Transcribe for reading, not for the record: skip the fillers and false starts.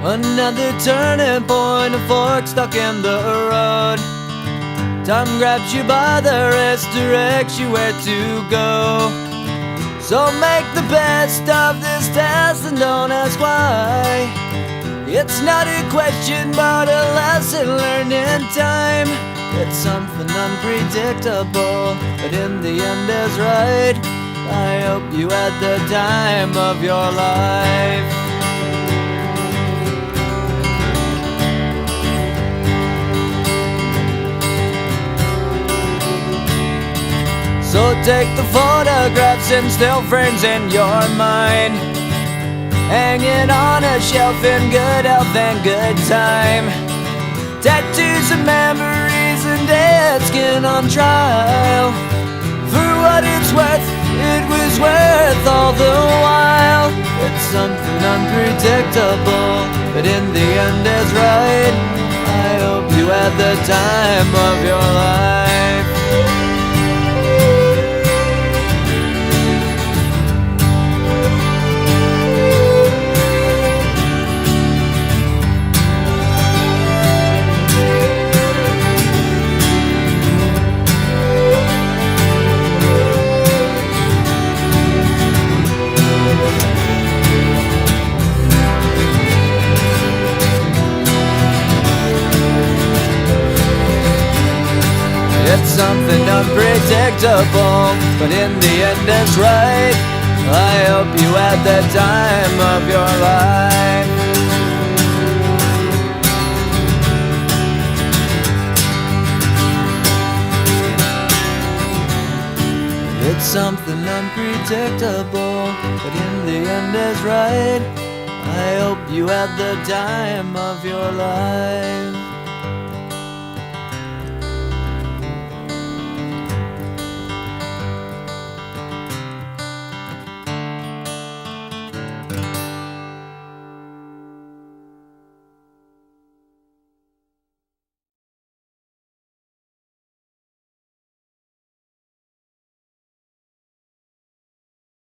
Another turning point, a fork stuck in the road. Time grabs you by the wrist, directs you where to go. So make the best of this test and don't ask why. It's not a question but a lesson learned in time. It's something unpredictable, but in the end is right. I hope you had the time of your life. So take the photographs and still frames in your mind, hanging on a shelf in good health and good time. Tattoos of memories and dead skin on trial. For what it's worth, it was worth all the while. It's something unpredictable, but in the end is right. I hope you had the time of your life. It's something unpredictable, but in the end it's right. I hope you had the time of your life. It's something unpredictable, but in the end is right. I hope you had the time of your life.